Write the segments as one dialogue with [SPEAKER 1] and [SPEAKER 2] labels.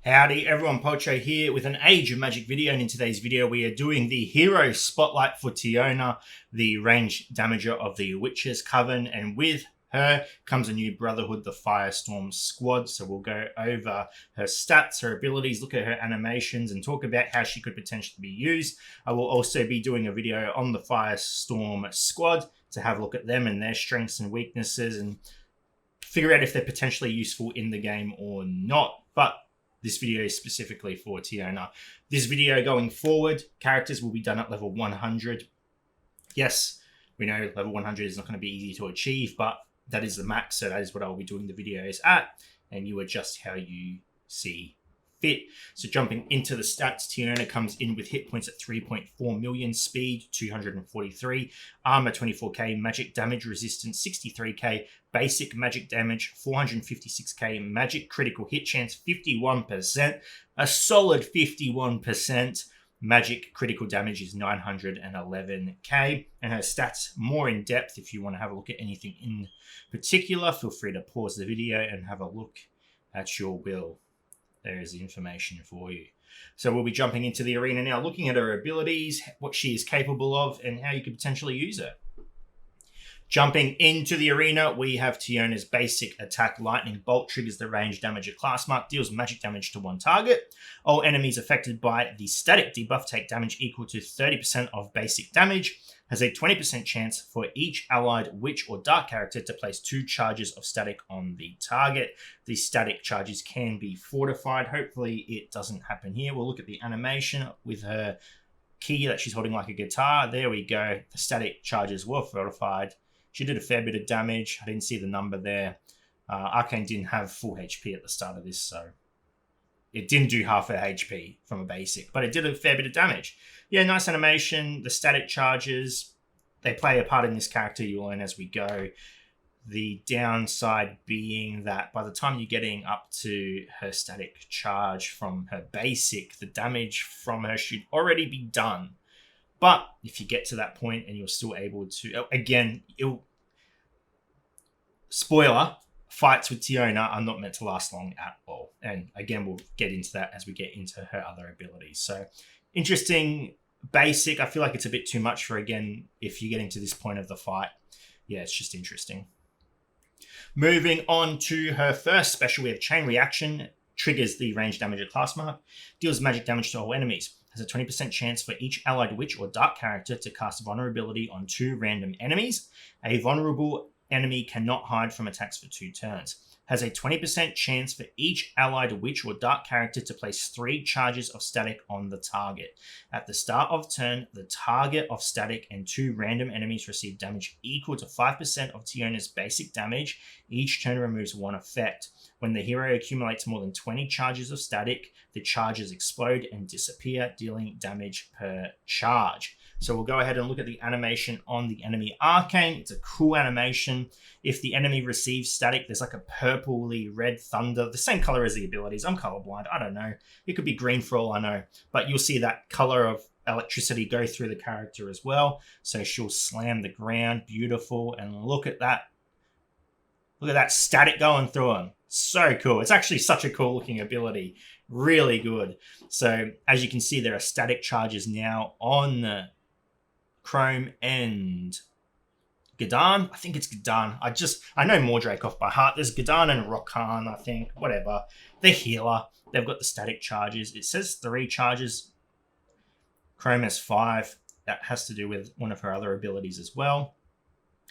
[SPEAKER 1] Howdy everyone, Pocho here with an Age of Magic video, and in today's video we are doing the Hero Spotlight for Teona, the range damager of the Witch's Coven, and with her comes a new Brotherhood, the Firestorm squad. So we'll go over her stats, her abilities, look at her animations, and talk about how she could potentially be used. I will also be doing a video on the Firestorm squad to have a look at them and their strengths and weaknesses and figure out if they're potentially useful in the game or not. But this video is specifically for Teona. This video going forward, characters will be done at level 100. Yes, we know level 100 is not going to be easy to achieve, but that is the max, so that is what I'll be doing the videos at, and you adjust how you see fit. So jumping into the stats, Teona comes in with hit points at 3.4 million, speed 243, armor 24k, magic damage resistance 63k, basic magic damage 456k, magic critical hit chance 51%, a solid 51%. Magic critical damage is 911k, and her stats more in depth. If you want to have a look at anything in particular, feel free to pause the video and have a look at your will. There is the information for you. So we'll be jumping into the arena now, looking at her abilities, what she is capable of, and how you could potentially use her. Jumping into the arena, we have Teona's basic attack. Lightning Bolt triggers the range damage at class mark, deals magic damage to one target. All enemies affected by the static debuff take damage equal to 30% of basic damage. Has a 20% chance for each allied witch or dark character to place 2 charges of static on the target. The static charges can be fortified. Hopefully it doesn't happen here. We'll look at the animation with her key that she's holding like a guitar. There we go. The static charges were fortified. She did a fair bit of damage. I didn't see the number there. Arcane didn't have full HP at the start of this, so it didn't do half her HP from a basic, but it did a fair bit of damage. Yeah, nice animation. The static charges, they play a part in this character. You'll learn as we go. The downside being that by the time you're getting up to her static charge from her basic, the damage from her should already be done. But if you get to that point and you're still able to, again, spoiler, fights with Teona are not meant to last long at all. And again, we'll get into that as we get into her other abilities. So interesting basic. I feel like it's a bit too much for, again, if you're getting to this point of the fight. Yeah, it's just interesting. Moving on to her first special, we have Chain Reaction. Triggers the range damage at class mark. Deals magic damage to all enemies. Has a 20% chance for each allied witch or dark character to cast vulnerability on 2 random enemies. A vulnerable enemy cannot hide from attacks for 2 turns. Has a 20% chance for each allied witch or dark character to place 3 charges of static on the target. At the start of turn, the target of static and 2 random enemies receive damage equal to 5% of Teona's basic damage. Each turn removes 1 effect. When the hero accumulates more than 20 charges of static, the charges explode and disappear, dealing damage per charge. So we'll go ahead and look at the animation on the enemy Arcane. It's a cool animation. If the enemy receives static, there's like a purpley red thunder, the same color as the abilities. I'm colorblind. I don't know. It could be green for all I know. But you'll see that color of electricity go through the character as well. So she'll slam the ground. Beautiful. And look at that. Look at that static going through him. So cool. It's actually such a cool looking ability. Really good. So as you can see, there are static charges now on Chrome and G'dan. I think it's G'dan. I know Mordrake off by heart. There's G'dan and Rokan, I think. Whatever. The healer. They've got the static charges. It says 3 charges. Chrome has 5. That has to do with one of her other abilities as well.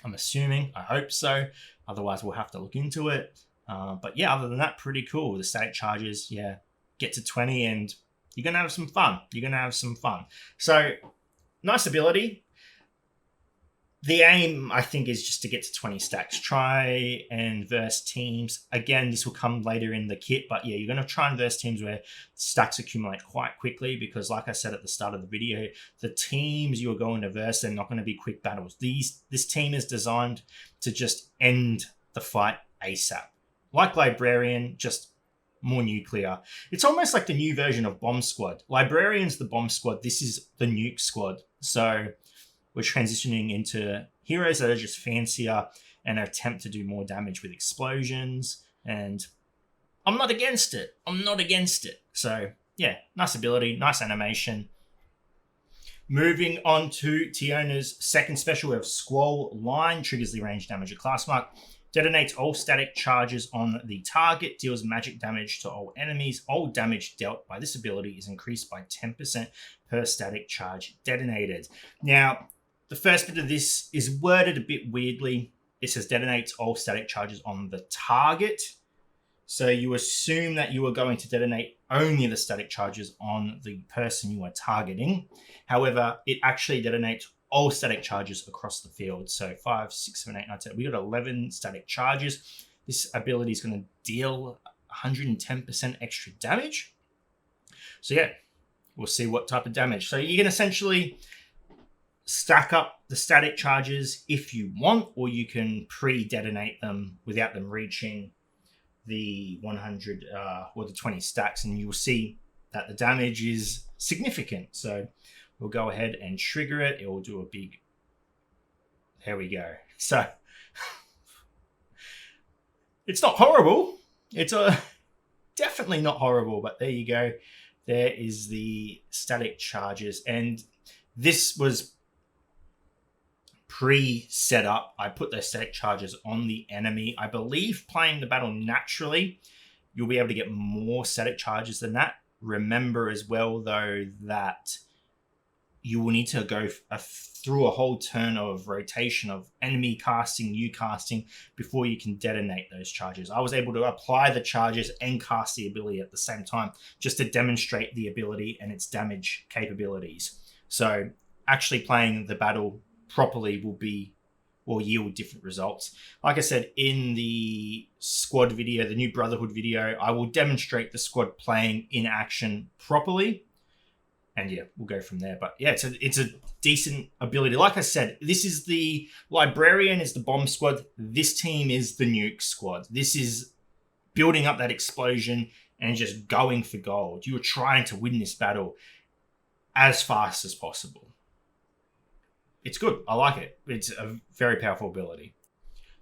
[SPEAKER 1] I'm assuming. I hope so. Otherwise, we'll have to look into it. But yeah, other than that, pretty cool. The static charges, yeah, get to 20 and you're going to have some fun. You're going to have some fun. So, nice ability. The aim, I think, is just to get to 20 stacks. Try and verse teams. Again, this will come later in the kit, but yeah, you're going to try and verse teams where stacks accumulate quite quickly because, like I said at the start of the video, the teams you're going to verse, they're not going to be quick battles. This team is designed to just end the fight ASAP. Like Librarian, just more nuclear. It's almost like the new version of Bomb Squad. Librarian's the Bomb Squad. This is the Nuke Squad. So we're transitioning into heroes that are just fancier and attempt to do more damage with explosions and I'm not against it. I'm not against it. So, yeah, nice ability, nice animation. Moving on to Teona's second special, we have Squall Line, triggers the range damage of class mark, detonates all static charges on the target, deals magic damage to all enemies. All damage dealt by this ability is increased by 10% per static charge detonated. Now, the first bit of this is worded a bit weirdly. It says detonates all static charges on the target. So you assume that you are going to detonate only the static charges on the person you are targeting. However, it actually detonates all static charges across the field. So 5, 6, 7, 8, 9, 10. We got 11 static charges. This ability is going to deal 110% extra damage. So yeah, we'll see what type of damage. So you can essentially stack up the static charges if you want, or you can pre-detonate them without them reaching the 100 or the 20 stacks, and you will see that the damage is significant. So we'll go ahead and trigger it. It will do a big... There we go. So it's not horrible. It's definitely not horrible, but there you go. There is the static charges, and this was pre-set up. I put those static charges on the enemy. I believe playing the battle naturally, you'll be able to get more static charges than that. Remember as well, though, that you will need to go through a whole turn of rotation of enemy casting, you casting, before you can detonate those charges. I was able to apply the charges and cast the ability at the same time, just to demonstrate the ability and its damage capabilities. So actually playing the battle properly will yield different results. Like I said, in the squad video, the new Brotherhood video, I will demonstrate the squad playing in action properly. And yeah, we'll go from there. But yeah, it's a decent ability. Like I said, this is the Librarian is the bomb squad. This team is the nuke squad. This is building up that explosion and just going for gold. You are trying to win this battle as fast as possible. It's good. I like it. It's a very powerful ability.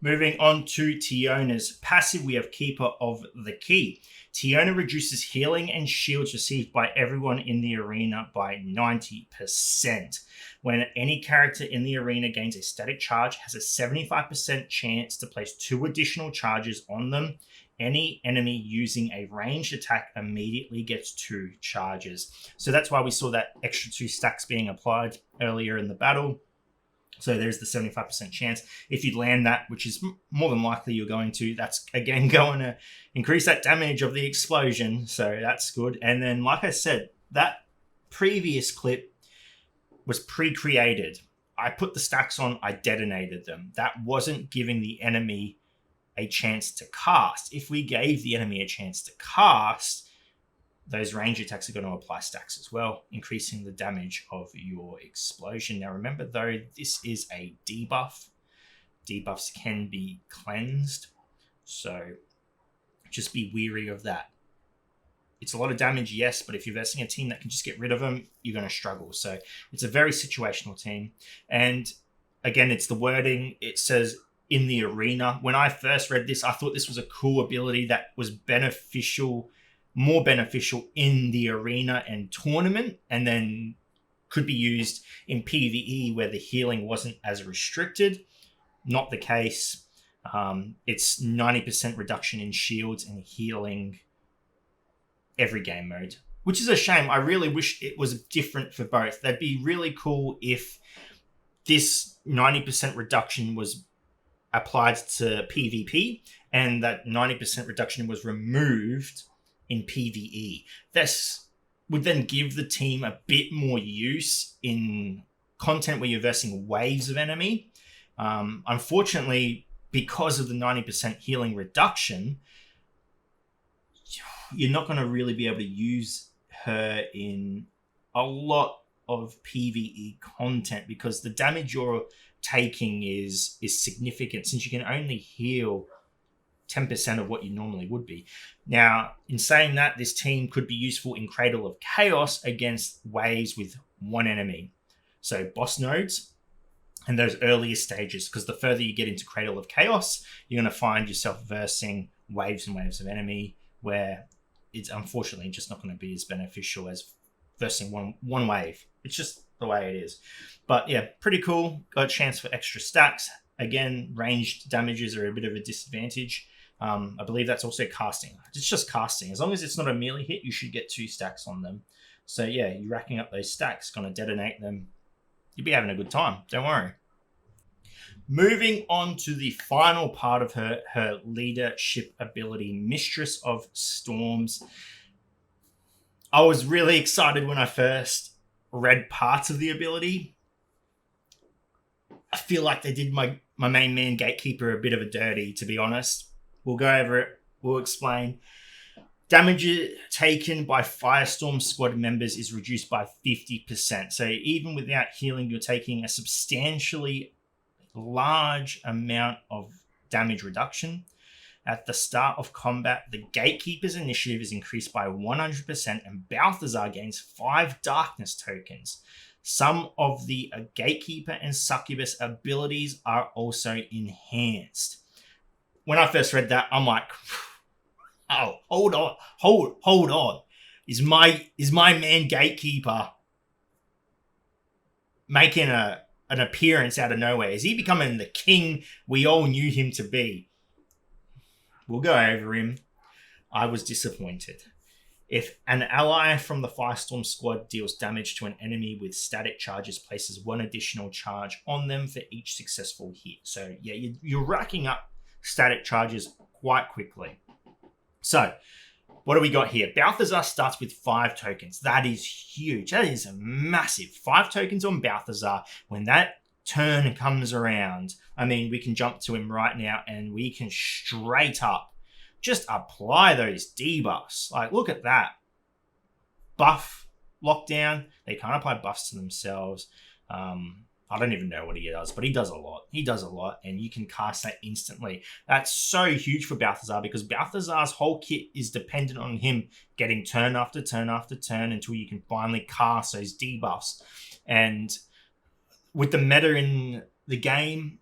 [SPEAKER 1] Moving on to Teona's passive, we have Keeper of the Key. Teona reduces healing and shields received by everyone in the arena by 90%. When any character in the arena gains a static charge, has a 75% chance to place 2 additional charges on them. Any enemy using a ranged attack immediately gets 2 charges. So that's why we saw that extra 2 stacks being applied earlier in the battle. So there's the 75% chance. If you land that, which is more than likely you're going to, that's again going to increase that damage of the explosion. So that's good. And then, like I said, that previous clip was pre-created. I put the stacks on, I detonated them. That wasn't giving the enemy a chance to cast. If we gave the enemy a chance to cast, those range attacks are going to apply stacks as well, increasing the damage of your explosion. Now, remember, though, this is a debuff. Debuffs can be cleansed, so just be wary of that. It's a lot of damage, yes, but if you're versing a team that can just get rid of them, you're going to struggle. So it's a very situational team. And again, it's the wording. It says in the arena. When I first read this, I thought this was a cool ability that was beneficial, more beneficial in the arena and tournament, and then could be used in PvE where the healing wasn't as restricted. Not the case. It's 90% reduction in shields and healing every game mode, which is a shame. I really wish it was different for both. That'd be really cool if this 90% reduction was applied to PvP and that 90% reduction was removed in PvE. This would then give the team a bit more use in content where you're versing waves of enemy. Unfortunately, because of the 90% healing reduction, you're not going to really be able to use her in a lot of PvE content because the damage you're taking is significant, since you can only heal 10% of what you normally would be. Now, in saying that, this team could be useful in Cradle of Chaos against waves with one enemy. So boss nodes and those earlier stages, because the further you get into Cradle of Chaos, you're going to find yourself versing waves and waves of enemy where it's unfortunately just not going to be as beneficial as versing one wave. It's just the way it is. But yeah, pretty cool. Got a chance for extra stacks. Again, ranged damages are a bit of a disadvantage. I believe that's also casting. It's just casting. As long as it's not a melee hit, you should get 2 stacks on them. So yeah, you're racking up those stacks, going to detonate them. You'll be having a good time. Don't worry. Moving on to the final part of her leadership ability, Mistress of Storms. I was really excited when I first read parts of the ability. I feel like they did my main man Gatekeeper a bit of a dirty, to be honest. We'll go over it. We'll explain. Damage taken by Firestorm squad members is reduced by 50%. So even without healing, you're taking a substantially large amount of damage reduction. At the start of combat, the Gatekeeper's initiative is increased by 100% and Balthazar gains 5 darkness tokens. Some of the Gatekeeper and Succubus abilities are also enhanced. When I first read that, I'm like, oh, hold on. Is my man Gatekeeper making an appearance out of nowhere? Is he becoming the king we all knew him to be? We'll go over him. I was disappointed. If an ally from the Firestorm squad deals damage to an enemy with static charges, places 1 additional charge on them for each successful hit. So yeah, you're racking up static charges quite quickly. So what do we got here? Balthazar starts with 5 tokens. That is huge. That is massive. 5 tokens on Balthazar. When that turn comes around, I mean, we can jump to him right now and we can straight up just apply those debuffs. Like, look at that. Buff, lockdown. They can't apply buffs to themselves. I don't even know what he does, but he does a lot. He does a lot, and you can cast that instantly. That's so huge for Balthazar because Balthazar's whole kit is dependent on him getting turn after turn after turn until you can finally cast those debuffs. And with the meta in the game,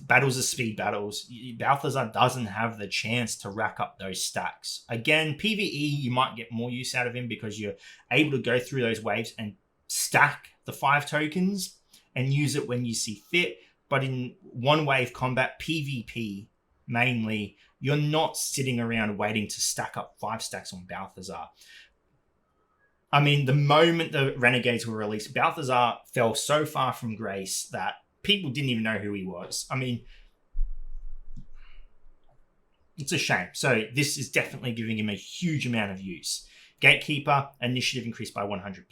[SPEAKER 1] battles are speed battles. Balthazar doesn't have the chance to rack up those stacks. Again, PvE, you might get more use out of him because you're able to go through those waves and stack the 5 tokens and use it when you see fit. But in one wave combat, PvP mainly, you're not sitting around waiting to stack up 5 stacks on Balthazar. I mean, the moment the Renegades were released, Balthazar fell so far from grace that people didn't even know who he was. I mean, it's a shame. So this is definitely giving him a huge amount of use. Gatekeeper, initiative increased by 100%.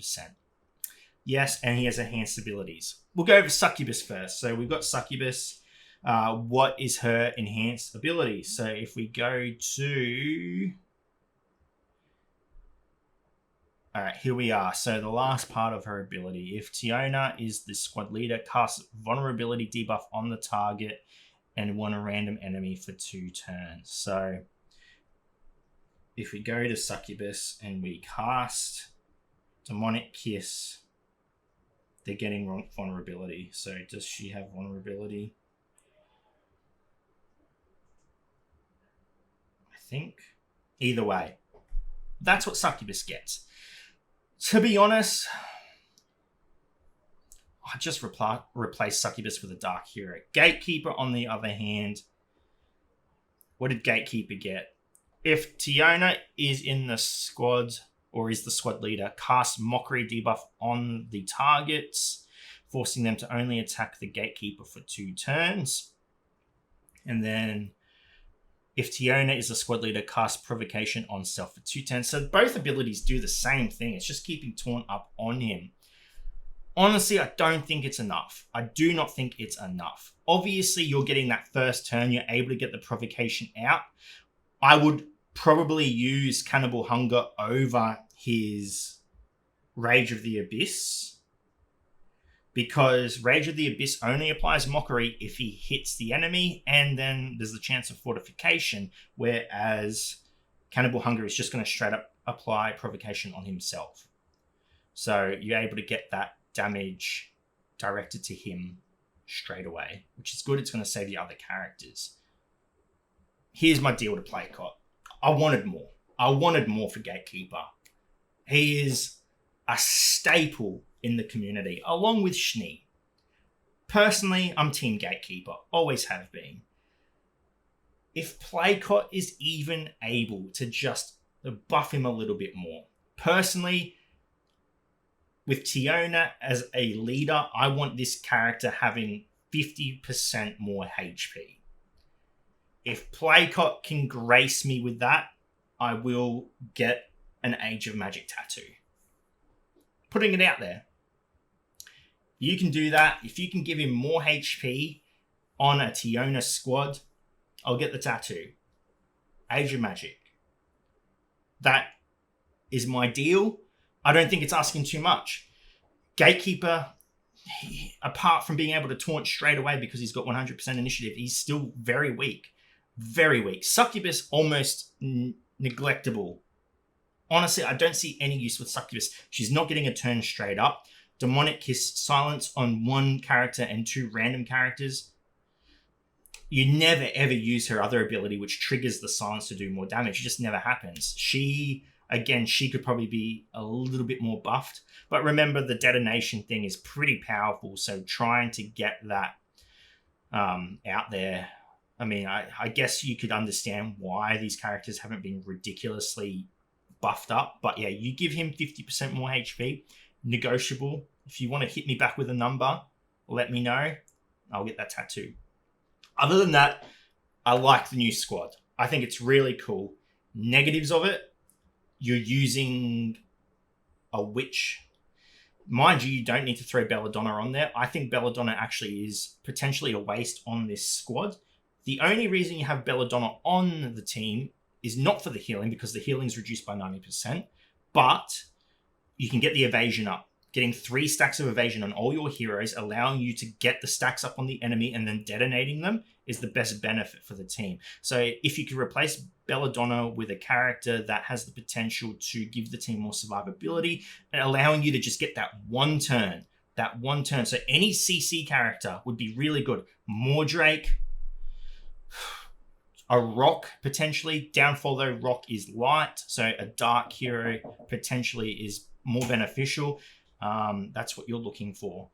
[SPEAKER 1] Yes, and he has enhanced abilities. We'll go over Succubus first. So we've got Succubus. What is her enhanced ability? So if we go to... All right, here we are. So the last part of her ability. If Teona is the squad leader, cast vulnerability debuff on the target and 1 random enemy for 2 turns. So if we go to Succubus and we cast Demonic Kiss, they're getting vulnerability. So does she have vulnerability? I think. Either way, that's what Succubus gets. To be honest, I just replaced Succubus with a Dark Hero. Gatekeeper, on the other hand, what did Gatekeeper get? If Teona is in the squad or is the squad leader, cast Mockery debuff on the targets, forcing them to only attack the Gatekeeper for 2 turns. And then if Teona is the squad leader, cast Provocation on self for 2 turns. So both abilities do the same thing. It's just keeping Taunt up on him. Honestly, I don't think it's enough. I do not think it's enough. Obviously, you're getting that first turn. You're able to get the Provocation out. I would probably use Cannibal Hunger over his Rage of the Abyss, because Rage of the Abyss only applies Mockery if he hits the enemy, and then there's the chance of Fortification, whereas Cannibal Hunger is just going to straight up apply Provocation on himself. So you're able to get that damage directed to him straight away, which is good. It's going to save your other characters. Here's my deal to play, Cot. I wanted more. I wanted more for Gatekeeper. He is a staple in the community, along with Schnee. Personally, I'm Team Gatekeeper, always have been. If Playcott is even able to just buff him a little bit more. Personally, with Teona as a leader, I want this character having 50% more HP. If Playcott can grace me with that, I will get an Age of Magic tattoo. Putting it out there. You can do that. If you can give him more HP on a Teona squad, I'll get the tattoo. Age of Magic. That is my deal. I don't think it's asking too much. Gatekeeper, apart from being able to taunt straight away because he's got 100% initiative, he's still very weak. Very weak. Succubus, almost neglectable. Honestly, I don't see any use with Succubus. She's not getting a turn straight up. Demonic Kiss, silence on one character and 2 random characters. You never ever use her other ability, which triggers the silence to do more damage. It just never happens. She could probably be a little bit more buffed. But remember, the detonation thing is pretty powerful. So trying to get that out there, I mean, I guess you could understand why these characters haven't been ridiculously buffed up. But yeah, you give him 50% more HP. Negotiable. If you want to hit me back with a number, let me know. I'll get that tattoo. Other than that, I like the new squad. I think it's really cool. Negatives of it, you're using a witch. Mind you, you don't need to throw Belladonna on there. I think Belladonna actually is potentially a waste on this squad. The only reason you have Belladonna on the team is not for the healing, because the healing is reduced by 90%, but you can get the evasion up. Getting 3 stacks of evasion on all your heroes, allowing you to get the stacks up on the enemy and then detonating them, is the best benefit for the team. So if you could replace Belladonna with a character that has the potential to give the team more survivability and allowing you to just get that one turn. So any CC character would be really good. Mordrake, a Rock potentially. Downfall though, Rock is light, so a dark hero potentially is more beneficial. That's what you're looking for.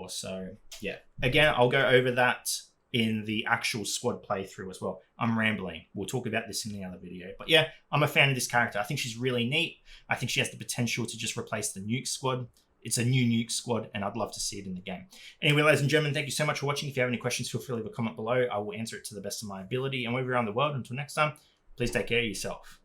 [SPEAKER 1] So yeah, again, I'll go over that in the actual squad playthrough as well. I'm rambling. We'll talk about this in the other video. But yeah, I'm a fan of this character. I think she's really neat. I think she has the potential to just replace the nuke squad. It's a new nuke squad, and I'd love to see it in the game. Anyway, ladies and gentlemen, thank you so much for watching. If you have any questions, feel free to leave a comment below. I will answer it to the best of my ability. And wherever you're around the world, until next time, please take care of yourself.